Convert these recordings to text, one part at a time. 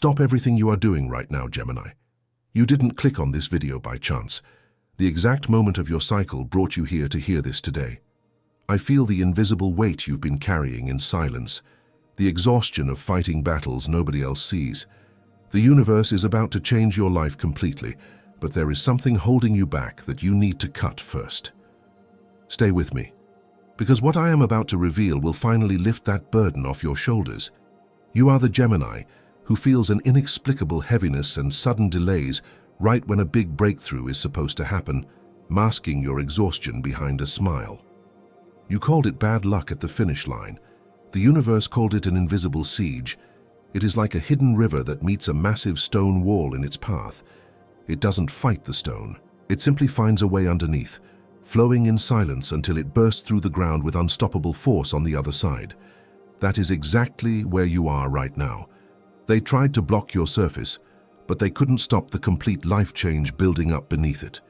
Stop everything you are doing right now, Gemini. You didn't click on this video by chance. The exact moment of your cycle brought you here to hear this today. I feel the invisible weight you've been carrying in silence, the exhaustion of fighting battles nobody else sees. The universe is about to change your life completely, but there is something holding you back that you need to cut first. Stay with me, because what I am about to reveal will finally lift that burden off your shoulders. You are the Gemini who feels an inexplicable heaviness and sudden delays right when a big breakthrough is supposed to happen, masking your exhaustion behind a smile. You called it bad luck at the finish line. The universe called it an invisible siege. It is like a hidden river that meets a massive stone wall in its path. It doesn't fight the stone. It simply finds a way underneath, flowing in silence until it bursts through the ground with unstoppable force on the other side. That is exactly where you are right now. They tried to block your surface, but they couldn't stop the complete life change building up beneath it.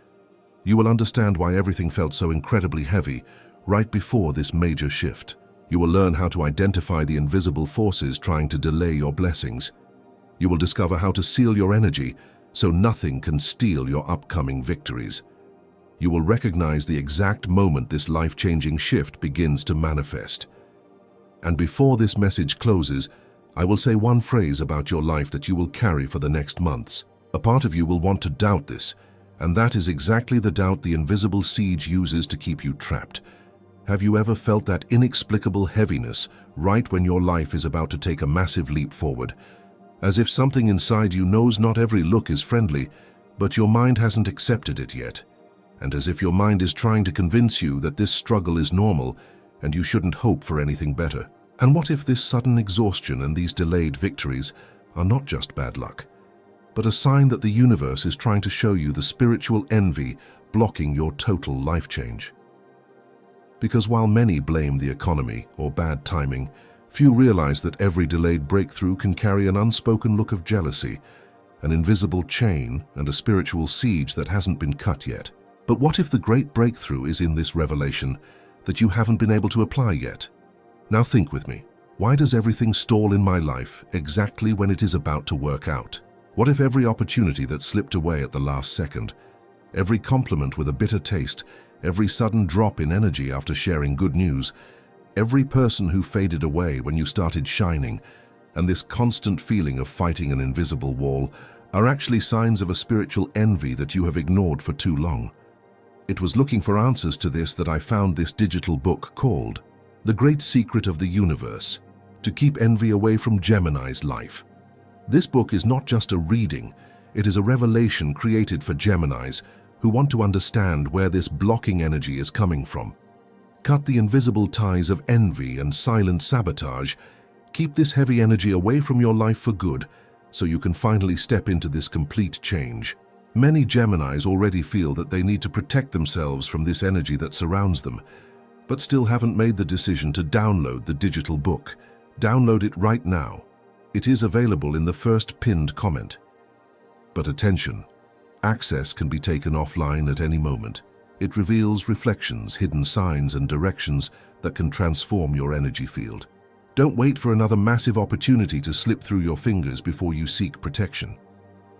You will understand why everything felt so incredibly heavy right before this major shift. You will learn how to identify the invisible forces trying to delay your blessings. You will discover how to seal your energy so nothing can steal your upcoming victories. You will recognize the exact moment this life-changing shift begins to manifest. And before this message closes, I will say one phrase about your life that you will carry for the next months. A part of you will want to doubt this, and that is exactly the doubt the invisible siege uses to keep you trapped. Have you ever felt that inexplicable heaviness right when your life is about to take a massive leap forward? As if something inside you knows not every look is friendly, but your mind hasn't accepted it yet. And as if your mind is trying to convince you that this struggle is normal and you shouldn't hope for anything better. And what if this sudden exhaustion and these delayed victories are not just bad luck, but a sign that the universe is trying to show you the spiritual envy blocking your total life change? Because while many blame the economy or bad timing, few realize that every delayed breakthrough can carry an unspoken look of jealousy, an invisible chain, and a spiritual siege that hasn't been cut yet. But what if the great breakthrough is in this revelation that you haven't been able to apply yet? Now think with me. Why does everything stall in my life exactly when it is about to work out? What if every opportunity that slipped away at the last second, every compliment with a bitter taste, every sudden drop in energy after sharing good news, every person who faded away when you started shining, and this constant feeling of fighting an invisible wall are actually signs of a spiritual envy that you have ignored for too long? It was looking for answers to this that I found this digital book called The Great Secret of the Universe, to keep envy away from Gemini's life. This book is not just a reading, it is a revelation created for Geminis who want to understand where this blocking energy is coming from. Cut the invisible ties of envy and silent sabotage. Keep this heavy energy away from your life for good, so you can finally step into this complete change. Many Geminis already feel that they need to protect themselves from this energy that surrounds them, but still haven't made the decision to download the digital book. Download it right now. It is available in the first pinned comment. But attention, access can be taken offline at any moment. It reveals reflections, hidden signs, and directions that can transform your energy field. Don't wait for another massive opportunity to slip through your fingers before you seek protection.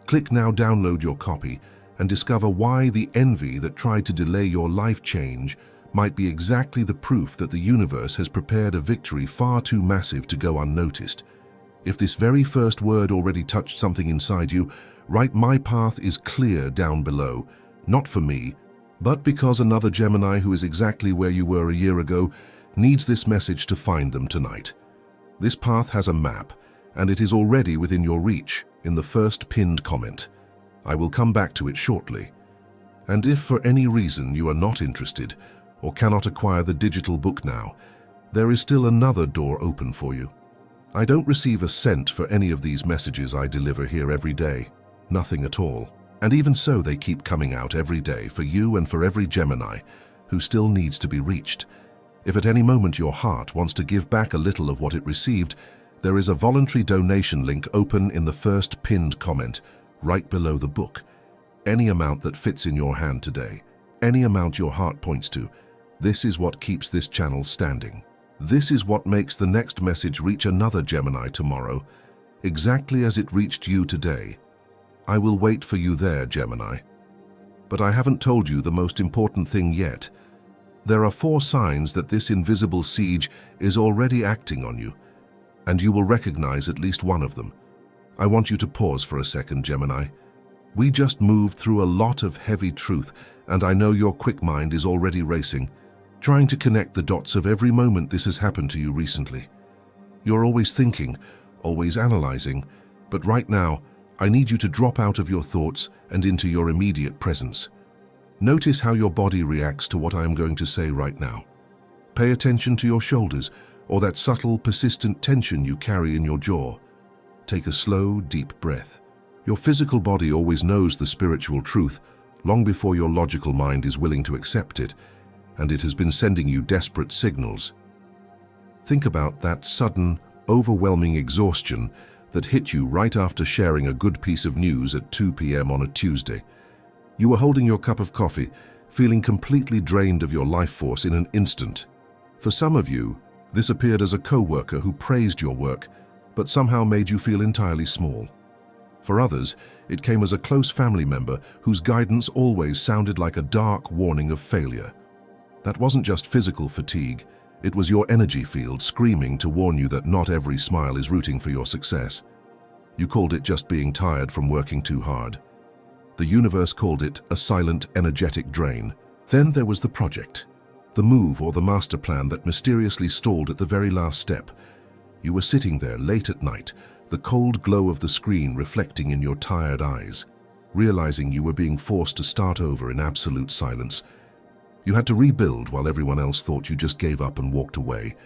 Click now, download your copy, and discover why the envy that tried to delay your life change might be exactly the proof that the universe has prepared a victory far too massive to go unnoticed. If this very first word already touched something inside you, write "My path is clear" down below, not for me, but because another Gemini who is exactly where you were a year ago needs this message to find them tonight. This path has a map, and it is already within your reach in the first pinned comment. I will come back to it shortly. And if for any reason you are not interested or cannot acquire the digital book now, there is still another door open for you. I don't receive a cent for any of these messages I deliver here every day. Nothing at all. And even so, they keep coming out every day for you and for every Gemini who still needs to be reached. If at any moment your heart wants to give back a little of what it received, there is a voluntary donation link open in the first pinned comment, right below the book. Any amount that fits in your hand today, any amount your heart points to, this is what keeps this channel standing. This is what makes the next message reach another Gemini tomorrow, exactly as it reached you today. I will wait for you there, Gemini. But I haven't told you the most important thing yet. There are 4 signs that this invisible siege is already acting on you, and you will recognize at least one of them. I want you to pause for a second, Gemini. We just moved through a lot of heavy truth, and I know your quick mind is already racing, trying to connect the dots of every moment this has happened to you recently. You're always thinking, always analyzing, but right now, I need you to drop out of your thoughts and into your immediate presence. Notice how your body reacts to what I am going to say right now. Pay attention to your shoulders, or that subtle, persistent tension you carry in your jaw. Take a slow, deep breath. Your physical body always knows the spiritual truth long before your logical mind is willing to accept it, and it has been sending you desperate signals. Think about that sudden, overwhelming exhaustion that hit you right after sharing a good piece of news at 2 p.m. on a Tuesday. You were holding your cup of coffee, feeling completely drained of your life force in an instant. For some of you, this appeared as a co-worker who praised your work, but somehow made you feel entirely small. For others, it came as a close family member whose guidance always sounded like a dark warning of failure. That wasn't just physical fatigue, it was your energy field screaming to warn you that not every smile is rooting for your success. You called it just being tired from working too hard. The universe called it a silent, energetic drain. Then there was the project, the move or the master plan that mysteriously stalled at the very last step. You were sitting there late at night, the cold glow of the screen reflecting in your tired eyes, realizing you were being forced to start over in absolute silence. You had to rebuild while everyone else thought you just gave up and walked away.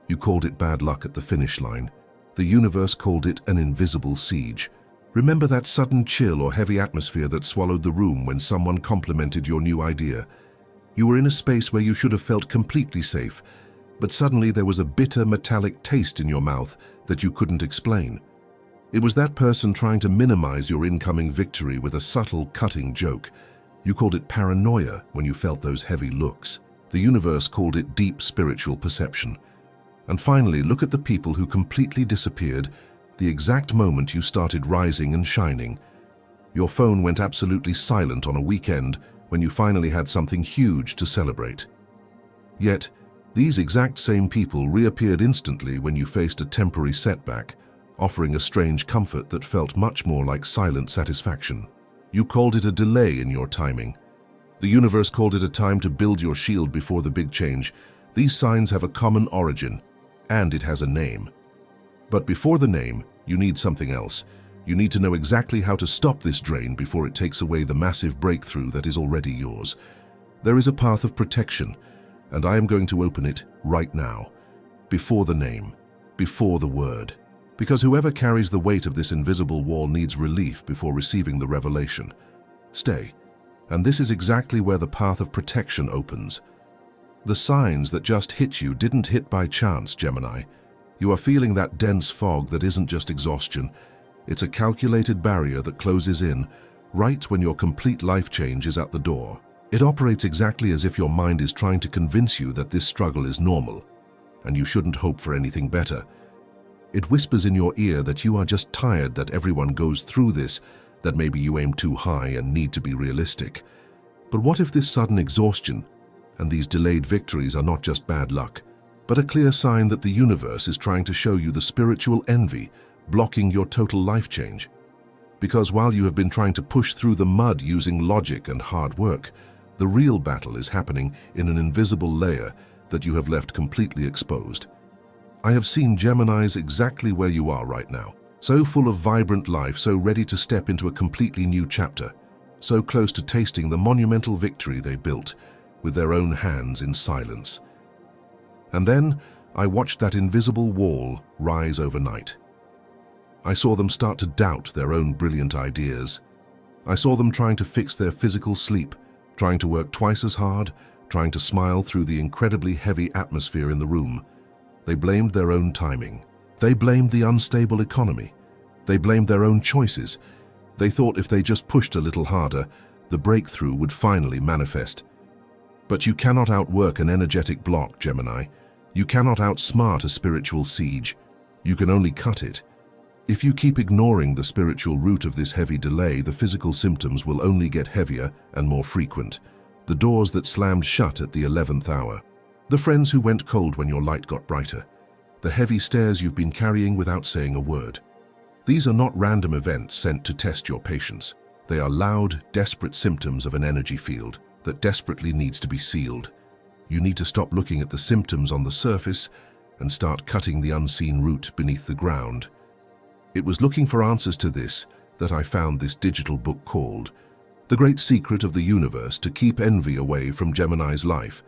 You called it bad luck at the finish line. The universe called it an invisible siege. Remember that sudden chill or heavy atmosphere that swallowed the room when someone complimented your new idea? You were in a space where you should have felt completely safe, but suddenly there was a bitter, metallic taste in your mouth that you couldn't explain. It was that person trying to minimize your incoming victory with a subtle, cutting joke. You called it paranoia when you felt those heavy looks. The universe called it deep spiritual perception. And finally, look at the people who completely disappeared the exact moment you started rising and shining. Your phone went absolutely silent on a weekend when you finally had something huge to celebrate. Yet, these exact same people reappeared instantly when you faced a temporary setback, offering a strange comfort that felt much more like silent satisfaction. You called it a delay in your timing. The universe called it a time to build your shield before the big change. These signs have a common origin, and it has a name. But before the name, you need something else. You need to know exactly how to stop this drain before it takes away the massive breakthrough that is already yours. There is a path of protection, and I am going to open it right now, before the name, before the word. Because whoever carries the weight of this invisible wall needs relief before receiving the revelation. Stay, and this is exactly where the path of protection opens. The signs that just hit you didn't hit by chance, Gemini. You are feeling that dense fog that isn't just exhaustion. It's a calculated barrier that closes in right when your complete life change is at the door. It operates exactly as if your mind is trying to convince you that this struggle is normal, and you shouldn't hope for anything better. It whispers in your ear that you are just tired, that everyone goes through this, that maybe you aim too high and need to be realistic. But what if this sudden exhaustion and these delayed victories are not just bad luck, but a clear sign that the universe is trying to show you the spiritual envy blocking your total life change? Because while you have been trying to push through the mud using logic and hard work, the real battle is happening in an invisible layer that you have left completely exposed. I have seen Geminis exactly where you are right now, so full of vibrant life, so ready to step into a completely new chapter, so close to tasting the monumental victory they built with their own hands in silence. And then I watched that invisible wall rise overnight. I saw them start to doubt their own brilliant ideas. I saw them trying to fix their physical sleep, trying to work twice as hard, trying to smile through the incredibly heavy atmosphere in the room. They blamed their own timing. They blamed the unstable economy. They blamed their own choices. They thought if they just pushed a little harder, the breakthrough would finally manifest. But you cannot outwork an energetic block, Gemini. You cannot outsmart a spiritual siege. You can only cut it. If you keep ignoring the spiritual root of this heavy delay, the physical symptoms will only get heavier and more frequent. The doors that slammed shut at the 11th hour. The friends who went cold when your light got brighter. The heavy stares you've been carrying without saying a word. These are not random events sent to test your patience. They are loud, desperate symptoms of an energy field that desperately needs to be sealed. You need to stop looking at the symptoms on the surface and start cutting the unseen root beneath the ground. It was looking for answers to this that I found this digital book called The Great Secret of the Universe to Keep Envy Away from Gemini's Life.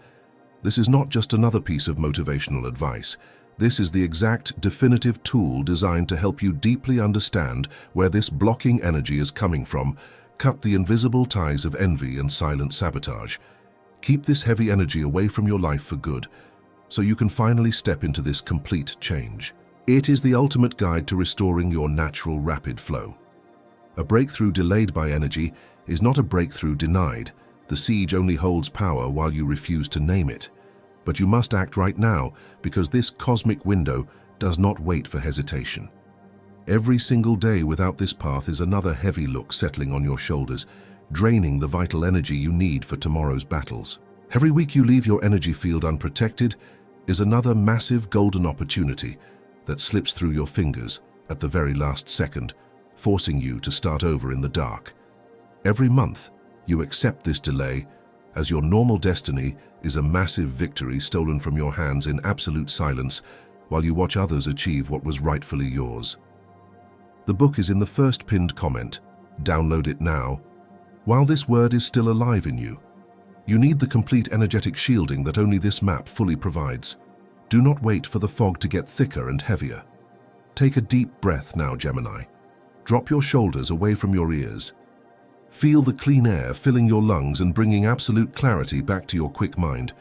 This is not just another piece of motivational advice. This is the exact definitive tool designed to help you deeply understand where this blocking energy is coming from, cut the invisible ties of envy and silent sabotage. Keep this heavy energy away from your life for good, so you can finally step into this complete change. It is the ultimate guide to restoring your natural rapid flow. A breakthrough delayed by energy is not a breakthrough denied. The siege only holds power while you refuse to name it. But you must act right now, because this cosmic window does not wait for hesitation. Every single day without this path is another heavy look settling on your shoulders, draining the vital energy you need for tomorrow's battles. Every week you leave your energy field unprotected is another massive golden opportunity that slips through your fingers at the very last second, forcing you to start over in the dark. Every month, you accept this delay as your normal destiny is a massive victory stolen from your hands in absolute silence while you watch others achieve what was rightfully yours. The book is in the first pinned comment. Download it now. While this word is still alive in you, you need the complete energetic shielding that only this map fully provides. Do not wait for the fog to get thicker and heavier. Take a deep breath now, Gemini. Drop your shoulders away from your ears. Feel the clean air filling your lungs and bringing absolute clarity back to your quick mind.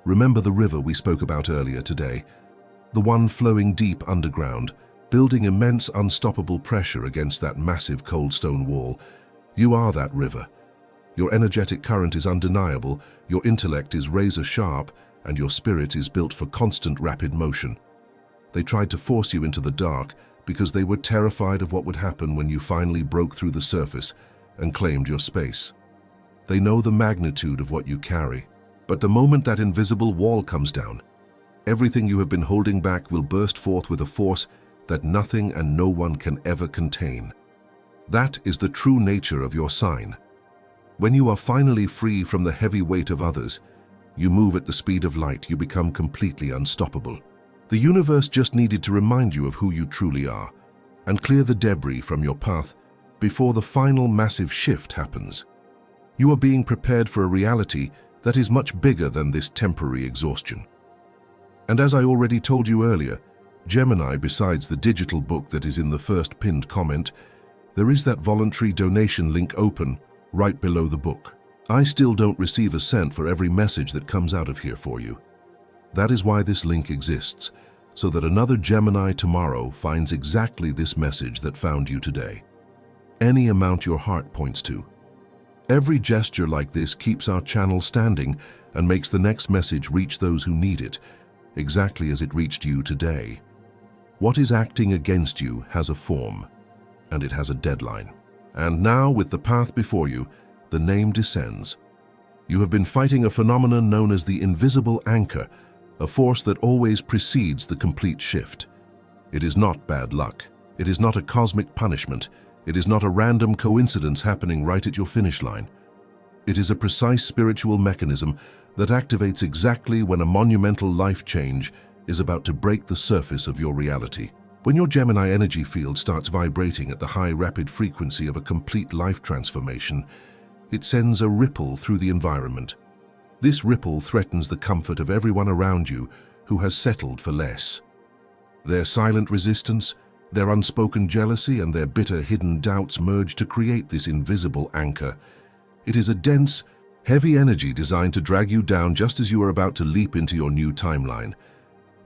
Remember the river we spoke about earlier today, the one flowing deep underground, building immense unstoppable pressure against that massive cold stone wall. You are that river. Your energetic current is undeniable, your intellect is razor sharp, and your spirit is built for constant rapid motion. They tried to force you into the dark because they were terrified of what would happen when you finally broke through the surface and claimed your space. They know the magnitude of what you carry, but the moment that invisible wall comes down, everything you have been holding back will burst forth with a force that nothing and no one can ever contain. That is the true nature of your sign. When you are finally free from the heavy weight of others, you move at the speed of light, you become completely unstoppable. The universe just needed to remind you of who you truly are and clear the debris from your path before the final massive shift happens. You are being prepared for a reality that is much bigger than this temporary exhaustion. And as I already told you earlier, Gemini, besides the digital book that is in the first pinned comment, there is that voluntary donation link open right below the book. I still don't receive a cent for every message that comes out of here for you. That is why this link exists, so that another Gemini tomorrow finds exactly this message that found you today. Any amount your heart points to. Every gesture like this keeps our channel standing and makes the next message reach those who need it, exactly as it reached you today. What is acting against you has a form, and it has a deadline. And now, with the path before you, the name descends. You have been fighting a phenomenon known as the invisible anchor, a force that always precedes the complete shift. It is not bad luck. It is not a cosmic punishment. It is not a random coincidence happening right at your finish line. It is a precise spiritual mechanism that activates exactly when a monumental life change is about to break the surface of your reality. When your Gemini energy field starts vibrating at the high rapid frequency of a complete life transformation, it sends a ripple through the environment. This ripple threatens the comfort of everyone around you who has settled for less. Their silent resistance, their unspoken jealousy, and their bitter hidden doubts merge to create this invisible anchor. It is a dense, heavy energy designed to drag you down just as you are about to leap into your new timeline.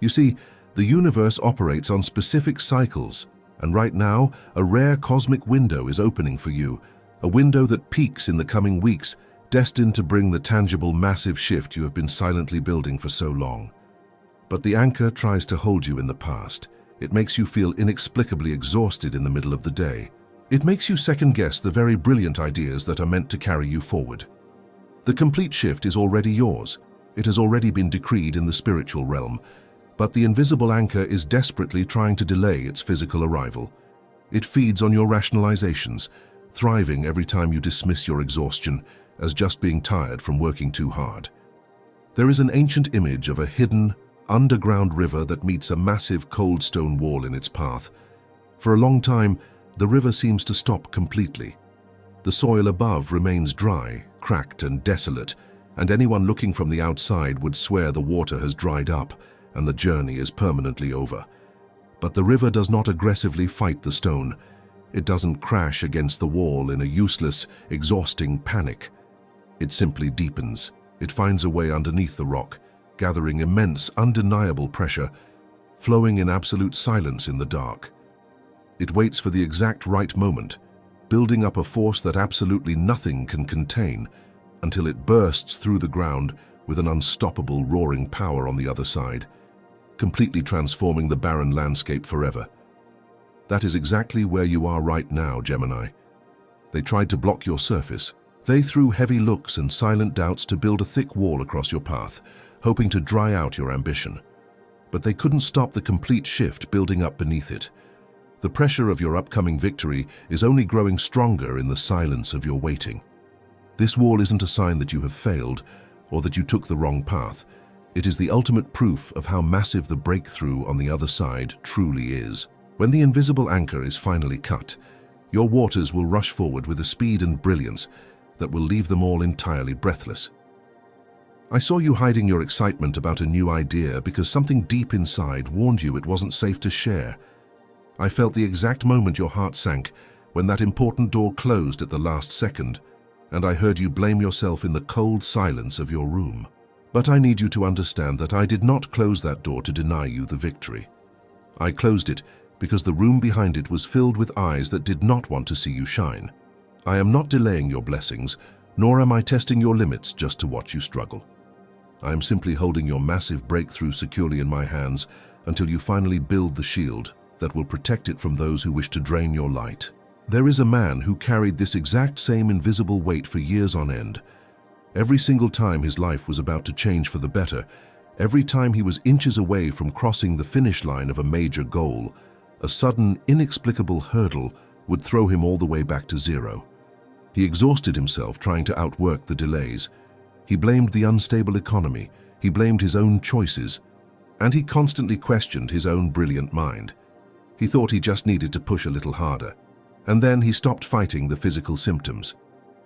You see, the universe operates on specific cycles, and right now, a rare cosmic window is opening for you, a window that peaks in the coming weeks, destined to bring the tangible, massive shift you have been silently building for so long. But the anchor tries to hold you in the past. It makes you feel inexplicably exhausted in the middle of the day. It makes you second-guess the very brilliant ideas that are meant to carry you forward. The complete shift is already yours. It has already been decreed in the spiritual realm, but the invisible anchor is desperately trying to delay its physical arrival. It feeds on your rationalizations, thriving every time you dismiss your exhaustion as just being tired from working too hard. There is an ancient image of a hidden, underground river that meets a massive cold stone wall in its path. For a long time, the river seems to stop completely. The soil above remains dry, cracked and desolate, and anyone looking from the outside would swear the water has dried up and the journey is permanently over. But the river does not aggressively fight the stone. It doesn't crash against the wall in a useless, exhausting panic. It simply deepens. It finds a way underneath the rock, gathering immense, undeniable pressure, flowing in absolute silence in the dark. It waits for the exact right moment, building up a force that absolutely nothing can contain, until it bursts through the ground with an unstoppable roaring power on the other side, completely transforming the barren landscape forever. That is exactly where you are right now, Gemini. They tried to block your surface. They threw heavy looks and silent doubts to build a thick wall across your path, hoping to dry out your ambition. But they couldn't stop the complete shift building up beneath it. The pressure of your upcoming victory is only growing stronger in the silence of your waiting. This wall isn't a sign that you have failed or that you took the wrong path. It is the ultimate proof of how massive the breakthrough on the other side truly is. When the invisible anchor is finally cut, your waters will rush forward with a speed and brilliance that will leave them all entirely breathless. I saw you hiding your excitement about a new idea because something deep inside warned you it wasn't safe to share. I felt the exact moment your heart sank when that important door closed at the last second, and I heard you blame yourself in the cold silence of your room. But I need you to understand that I did not close that door to deny you the victory. I closed it because the room behind it was filled with eyes that did not want to see you shine. I am not delaying your blessings, nor am I testing your limits just to watch you struggle. I am simply holding your massive breakthrough securely in my hands until you finally build the shield that will protect it from those who wish to drain your light. There is a man who carried this exact same invisible weight for years on end. Every single time his life was about to change for the better, every time he was inches away from crossing the finish line of a major goal, a sudden, inexplicable hurdle would throw him all the way back to zero. He exhausted himself trying to outwork the delays. He blamed the unstable economy, he blamed his own choices, and he constantly questioned his own brilliant mind. He thought he just needed to push a little harder. And then he stopped fighting the physical symptoms.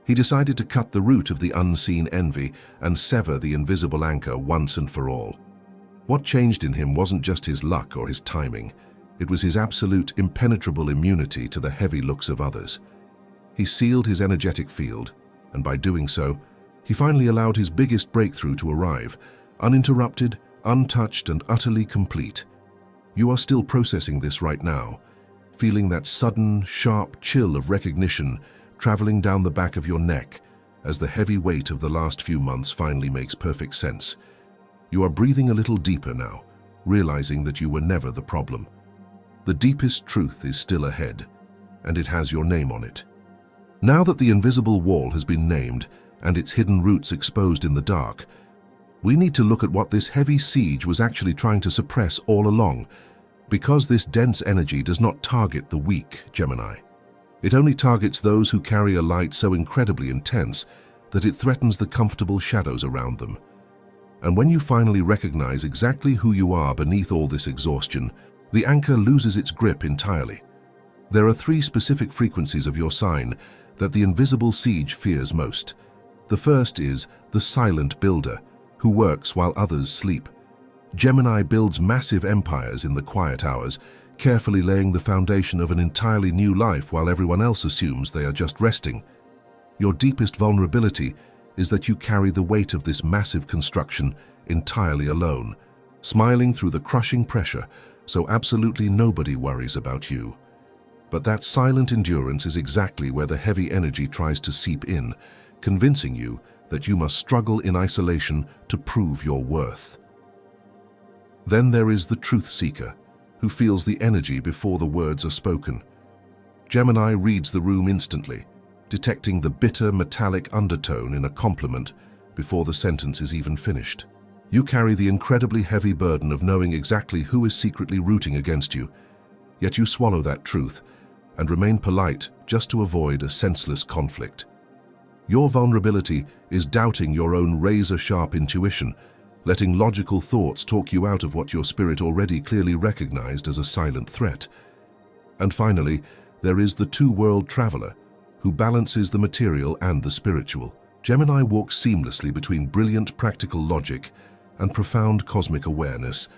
He decided to cut the root of the unseen envy and sever the invisible anchor once and for all. What changed in him wasn't just his luck or his timing. It was his absolute, impenetrable immunity to the heavy looks of others. He sealed his energetic field, and by doing so, he finally allowed his biggest breakthrough to arrive, uninterrupted, untouched, and utterly complete. You are still processing this right now, feeling that sudden, sharp chill of recognition traveling down the back of your neck as the heavy weight of the last few months finally makes perfect sense. You are breathing a little deeper now, realizing that you were never the problem. The deepest truth is still ahead, and it has your name on it. Now that the invisible wall has been named and its hidden roots exposed in the dark, we need to look at what this heavy siege was actually trying to suppress all along, because this dense energy does not target the weak, Gemini. It only targets those who carry a light so incredibly intense that it threatens the comfortable shadows around them. And when you finally recognize exactly who you are beneath all this exhaustion, the anchor loses its grip entirely. There are 3 specific frequencies of your sign that the invisible siege fears most. The first is the silent builder, who works while others sleep. Gemini builds massive empires in the quiet hours, carefully laying the foundation of an entirely new life while everyone else assumes they are just resting. Your deepest vulnerability is that you carry the weight of this massive construction entirely alone, smiling through the crushing pressure so absolutely nobody worries about you. But that silent endurance is exactly where the heavy energy tries to seep in, convincing you that you must struggle in isolation to prove your worth. Then there is the truth seeker, who feels the energy before the words are spoken. Gemini reads the room instantly, detecting the bitter, metallic undertone in a compliment before the sentence is even finished. You carry the incredibly heavy burden of knowing exactly who is secretly rooting against you, yet you swallow that truth and remain polite just to avoid a senseless conflict. Your vulnerability is doubting your own razor-sharp intuition, letting logical thoughts talk you out of what your spirit already clearly recognized as a silent threat. And finally, there is the two-world traveler, who balances the material and the spiritual. Gemini walks seamlessly between brilliant practical logic and profound cosmic awareness,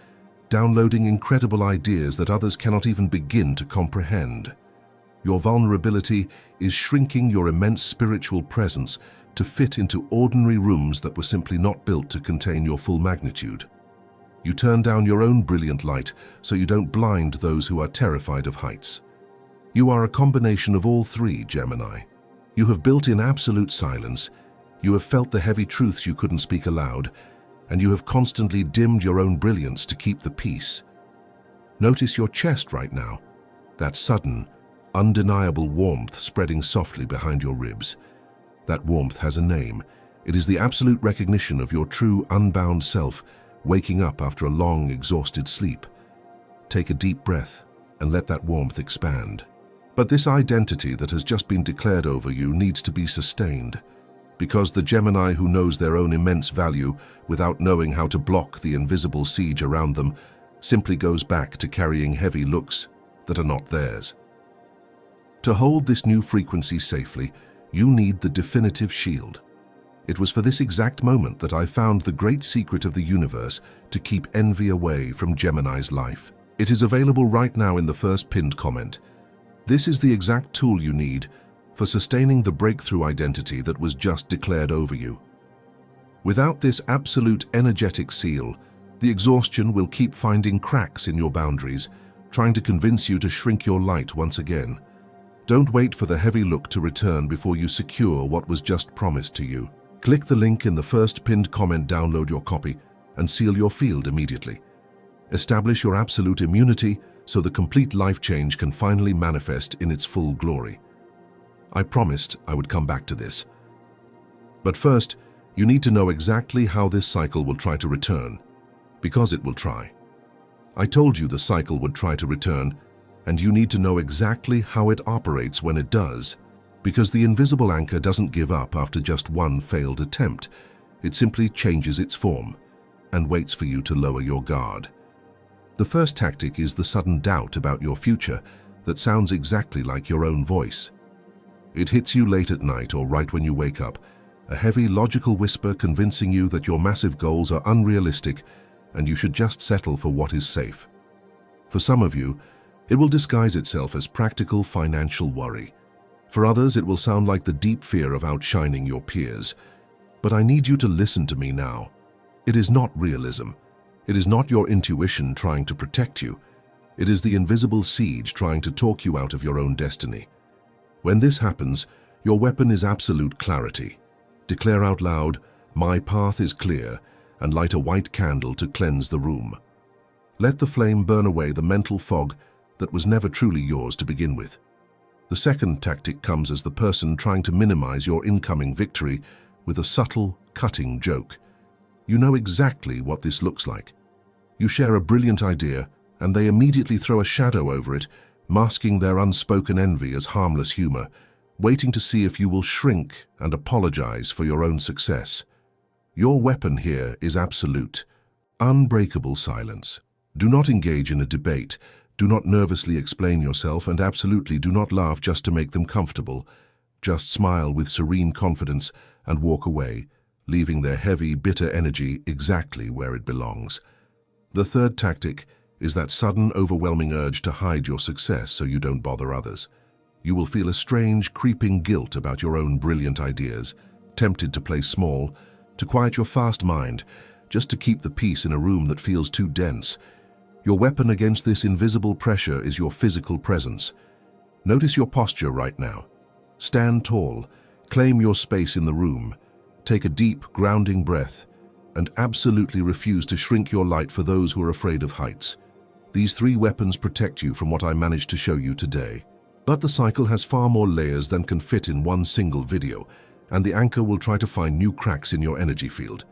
downloading incredible ideas that others cannot even begin to comprehend. Your vulnerability is shrinking your immense spiritual presence to fit into ordinary rooms that were simply not built to contain your full magnitude. You turn down your own brilliant light so you don't blind those who are terrified of heights. You are a combination of all three, Gemini. You have built in absolute silence, you have felt the heavy truths you couldn't speak aloud, and you have constantly dimmed your own brilliance to keep the peace. Notice your chest right now, that sudden, undeniable warmth spreading softly behind your ribs. That warmth has a name. It is the absolute recognition of your true, unbound self, waking up after a long, exhausted sleep. Take a deep breath and let that warmth expand. But this identity that has just been declared over you needs to be sustained, because the Gemini who knows their own immense value without knowing how to block the invisible siege around them simply goes back to carrying heavy looks that are not theirs. To hold this new frequency safely, you need the definitive shield. It was for this exact moment that I found the great secret of the universe to keep envy away from Gemini's life. It is available right now in the first pinned comment. This is the exact tool you need for sustaining the breakthrough identity that was just declared over you. Without this absolute energetic seal, the exhaustion will keep finding cracks in your boundaries, trying to convince you to shrink your light once again. Don't wait for the heavy look to return before you secure what was just promised to you. Click the link in the first pinned comment, download your copy, and seal your field immediately. Establish your absolute immunity so the complete life change can finally manifest in its full glory. I promised I would come back to this. But first, you need to know exactly how this cycle will try to return, because it will try. I told you the cycle would try to return, and you need to know exactly how it operates when it does, because the invisible anchor doesn't give up after just one failed attempt. It simply changes its form and waits for you to lower your guard. The first tactic is the sudden doubt about your future that sounds exactly like your own voice. It hits you late at night or right when you wake up, a heavy logical whisper convincing you that your massive goals are unrealistic and you should just settle for what is safe. For some of you, it will disguise itself as practical financial worry. For others, it will sound like the deep fear of outshining your peers. But I need you to listen to me now. It is not realism. It is not your intuition trying to protect you. It is the invisible siege trying to talk you out of your own destiny. When this happens, your weapon is absolute clarity. Declare out loud, "My path is clear," and light a white candle to cleanse the room. Let the flame burn away the mental fog that was never truly yours to begin with. The second tactic comes as the person trying to minimize your incoming victory with a subtle, cutting joke. You know exactly what this looks like. You share a brilliant idea, and they immediately throw a shadow over it, masking their unspoken envy as harmless humor, waiting to see if you will shrink and apologize for your own success. Your weapon here is absolute, unbreakable silence. Do not engage in a debate. Do not nervously explain yourself, and absolutely do not laugh just to make them comfortable. Just smile with serene confidence and walk away, leaving their heavy, bitter energy exactly where it belongs. The third tactic is that sudden, overwhelming urge to hide your success so you don't bother others. You will feel a strange, creeping guilt about your own brilliant ideas, tempted to play small, to quiet your fast mind, just to keep the peace in a room that feels too dense. Your weapon against this invisible pressure is your physical presence. Notice your posture right now. Stand tall, claim your space in the room, take a deep, grounding breath, and absolutely refuse to shrink your light for those who are afraid of heights. These three weapons protect you from what I managed to show you today. But the cycle has far more layers than can fit in one single video, and the anchor will try to find new cracks in your energy field.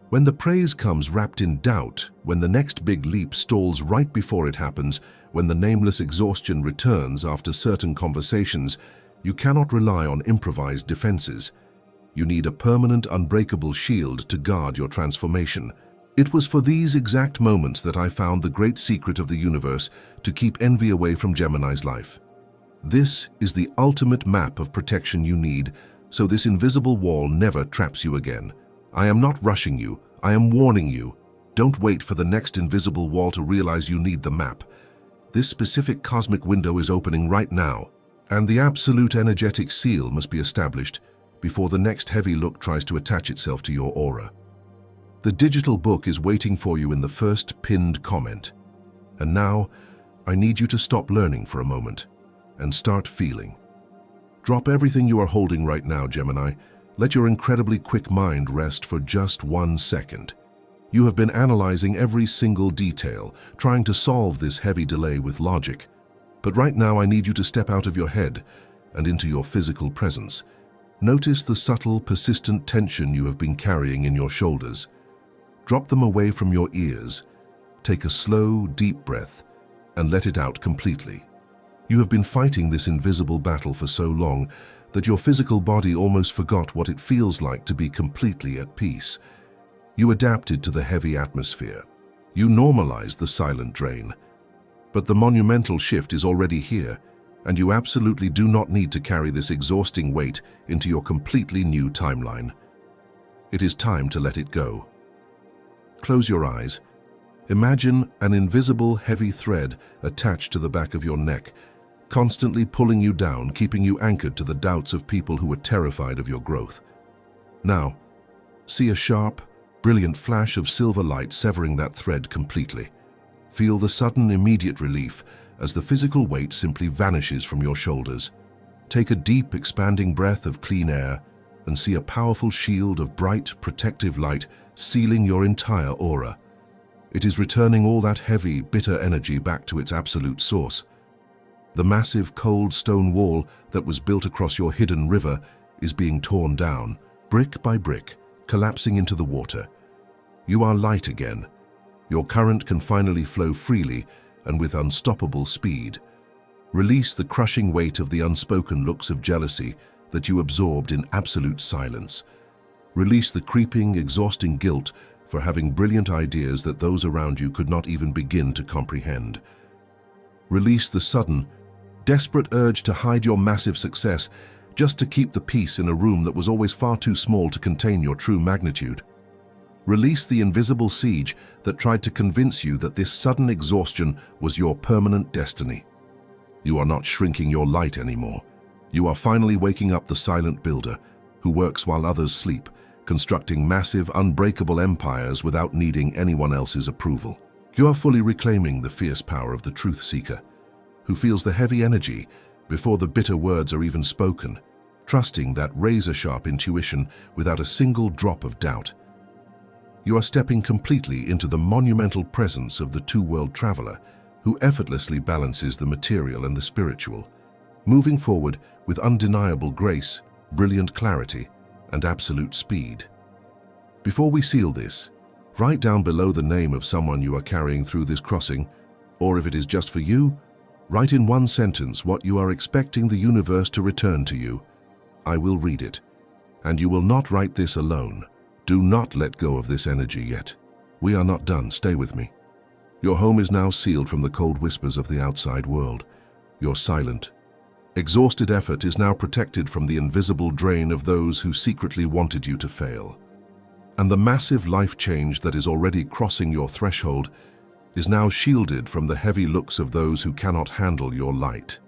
When the praise comes wrapped in doubt, when the next big leap stalls right before it happens, when the nameless exhaustion returns after certain conversations, you cannot rely on improvised defenses. You need a permanent, unbreakable shield to guard your transformation. It was for these exact moments that I found the great secret of the universe to keep envy away from Gemini's life. This is the ultimate map of protection you need, so this invisible wall never traps you again. I am not rushing you, I am warning you. Don't wait for the next invisible wall to realize you need the map. This specific cosmic window is opening right now, and the absolute energetic seal must be established before the next heavy look tries to attach itself to your aura. The digital book is waiting for you in the first pinned comment. And now, I need you to stop learning for a moment and start feeling. Drop everything you are holding right now, Gemini. Let your incredibly quick mind rest for just 1 second. You have been analyzing every single detail, trying to solve this heavy delay with logic. But right now I need you to step out of your head and into your physical presence. Notice the subtle, persistent tension you have been carrying in your shoulders. Drop them away from your ears. Take a slow, deep breath and let it out completely. You have been fighting this invisible battle for so long that your physical body almost forgot what it feels like to be completely at peace. You adapted to the heavy atmosphere. You normalized the silent drain. But the monumental shift is already here, and you absolutely do not need to carry this exhausting weight into your completely new timeline. It is time to let it go. Close your eyes. Imagine an invisible, heavy thread attached to the back of your neck, constantly pulling you down, keeping you anchored to the doubts of people who were terrified of your growth. Now, see a sharp, brilliant flash of silver light severing that thread completely. Feel the sudden, immediate relief as the physical weight simply vanishes from your shoulders. Take a deep, expanding breath of clean air and see a powerful shield of bright, protective light sealing your entire aura. It is returning all that heavy, bitter energy back to its absolute source. The massive, cold stone wall that was built across your hidden river is being torn down, brick by brick, collapsing into the water. You are light again. Your current can finally flow freely and with unstoppable speed. Release the crushing weight of the unspoken looks of jealousy that you absorbed in absolute silence. Release the creeping, exhausting guilt for having brilliant ideas that those around you could not even begin to comprehend. Release the sudden, desperate urge to hide your massive success just to keep the peace in a room that was always far too small to contain your true magnitude. Release the invisible siege that tried to convince you that this sudden exhaustion was your permanent destiny. You are not shrinking your light anymore. You are finally waking up the silent builder who works while others sleep, constructing massive, unbreakable empires without needing anyone else's approval. You are fully reclaiming the fierce power of the truth seeker, who feels the heavy energy before the bitter words are even spoken, trusting that razor-sharp intuition without a single drop of doubt. You are stepping completely into the monumental presence of the two-world traveler who effortlessly balances the material and the spiritual, moving forward with undeniable grace, brilliant clarity, and absolute speed. Before we seal this, write down below the name of someone you are carrying through this crossing, or if it is just for you, write in one sentence what you are expecting the universe to return to you. I will read it. And you will not write this alone. Do not let go of this energy yet. We are not done. Stay with me. Your home is now sealed from the cold whispers of the outside world. Your silent, exhausted effort is now protected from the invisible drain of those who secretly wanted you to fail. And the massive life change that is already crossing your threshold is now shielded from the heavy looks of those who cannot handle your light.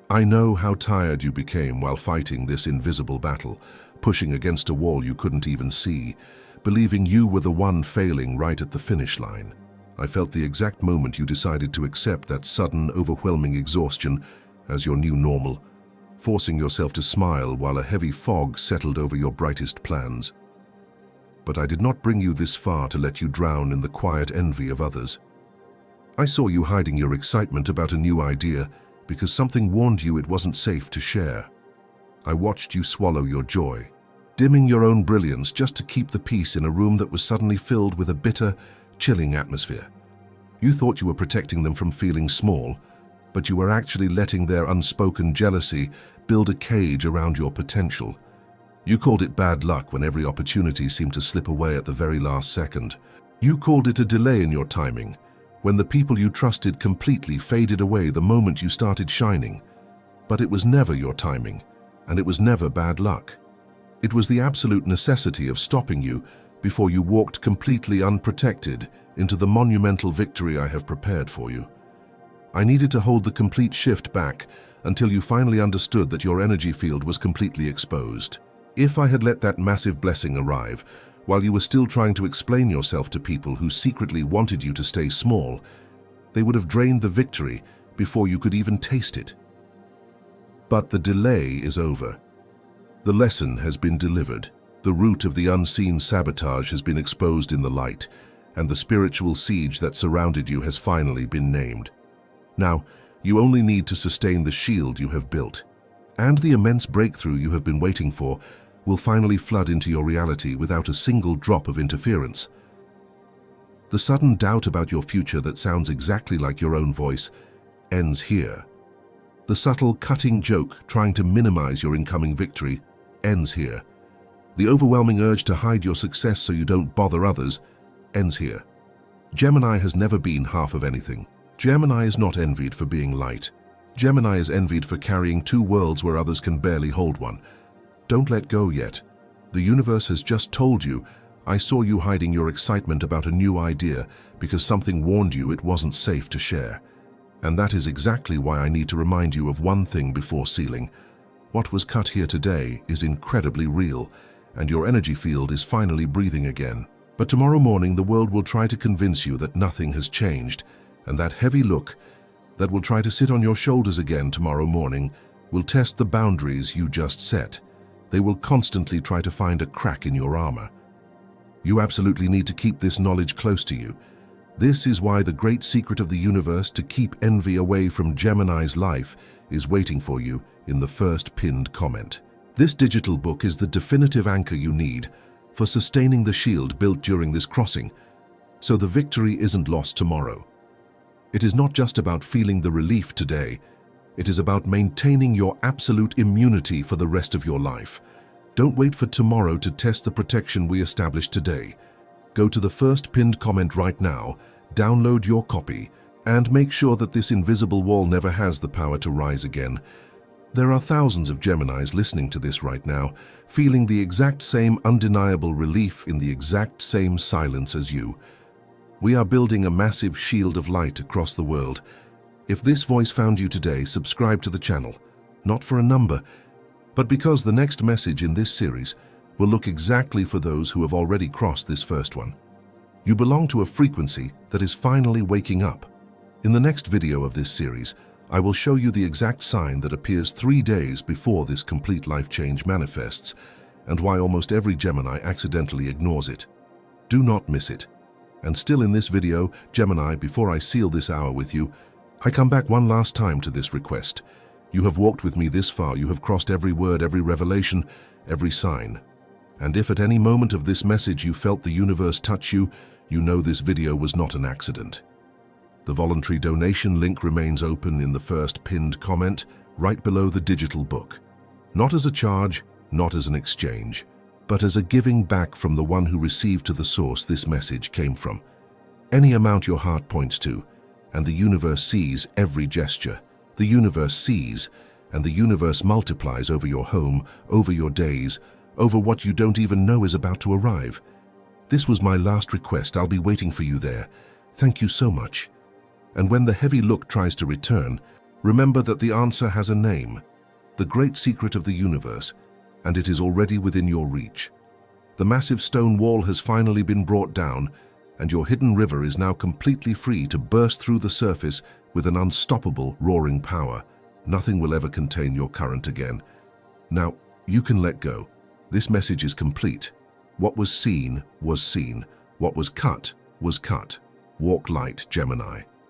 I know how tired you became while fighting this invisible battle, pushing against a wall you couldn't even see, believing you were the one failing right at the finish line. I felt the exact moment you decided to accept that sudden, overwhelming exhaustion as your new normal, forcing yourself to smile while a heavy fog settled over your brightest plans. But I did not bring you this far to let you drown in the quiet envy of others. I saw you hiding your excitement about a new idea because something warned you it wasn't safe to share. I watched you swallow your joy, dimming your own brilliance just to keep the peace in a room that was suddenly filled with a bitter, chilling atmosphere. You thought you were protecting them from feeling small, but you were actually letting their unspoken jealousy build a cage around your potential. You called it bad luck when every opportunity seemed to slip away at the very last second. You called it a delay in your timing, when the people you trusted completely faded away the moment you started shining. But it was never your timing, and it was never bad luck. It was the absolute necessity of stopping you before you walked completely unprotected into the monumental victory I have prepared for you. I needed to hold the complete shift back until you finally understood that your energy field was completely exposed. If I had let that massive blessing arrive, while you were still trying to explain yourself to people who secretly wanted you to stay small, they would have drained the victory before you could even taste it. But the delay is over. The lesson has been delivered. The root of the unseen sabotage has been exposed in the light, and the spiritual siege that surrounded you has finally been named. Now, you only need to sustain the shield you have built, and the immense breakthrough you have been waiting for will finally flood into your reality without a single drop of interference. The sudden doubt about your future that sounds exactly like your own voice ends here. The subtle, cutting joke trying to minimize your incoming victory ends here. The overwhelming urge to hide your success so you don't bother others ends here. Gemini has never been half of anything. Gemini is not envied for being light. Gemini is envied for carrying two worlds where others can barely hold one. Don't let go yet. The universe has just told you, I saw you hiding your excitement about a new idea because something warned you it wasn't safe to share. And that is exactly why I need to remind you of one thing before sealing. What was cut here today is incredibly real, and your energy field is finally breathing again. But tomorrow morning the world will try to convince you that nothing has changed, and that heavy look that will try to sit on your shoulders again tomorrow morning will test the boundaries you just set. They will constantly try to find a crack in your armor. You absolutely need to keep this knowledge close to you. This is why the great secret of the universe to keep envy away from Gemini's life is waiting for you in the first pinned comment. This digital book is the definitive anchor you need for sustaining the shield built during this crossing, so the victory isn't lost tomorrow. It is not just about feeling the relief today. It is about maintaining your absolute immunity for the rest of your life. Don't wait for tomorrow to test the protection we established today. Go to the first pinned comment right now, download your copy, and make sure that this invisible wall never has the power to rise again. There are thousands of Geminis listening to this right now, feeling the exact same undeniable relief in the exact same silence as you. We are building a massive shield of light across the world. If this voice found you today, subscribe to the channel, not for a number, but because the next message in this series will look exactly for those who have already crossed this first one. You belong to a frequency that is finally waking up. In the next video of this series, I will show you the exact sign that appears 3 days before this complete life change manifests, and why almost every Gemini accidentally ignores it. Do not miss it. And still in this video, Gemini, before I seal this hour with you, I come back one last time to this request. You have walked with me this far, you have crossed every word, every revelation, every sign. And if at any moment of this message you felt the universe touch you, you know this video was not an accident. The voluntary donation link remains open in the first pinned comment, right below the digital book. Not as a charge, not as an exchange, but as a giving back from the one who received to the source this message came from. Any amount your heart points to, and the universe sees every gesture. The universe sees, and the universe multiplies over your home, over your days, over what you don't even know is about to arrive. This was my last request. I'll be waiting for you there. Thank you so much. And when the heavy look tries to return, remember that the answer has a name, the great secret of the universe, and it is already within your reach. The massive stone wall has finally been brought down, and your hidden river is now completely free to burst through the surface with an unstoppable, roaring power. Nothing will ever contain your current again. Now, you can let go. This message is complete. What was seen was seen. What was cut was cut. Walk light, Gemini.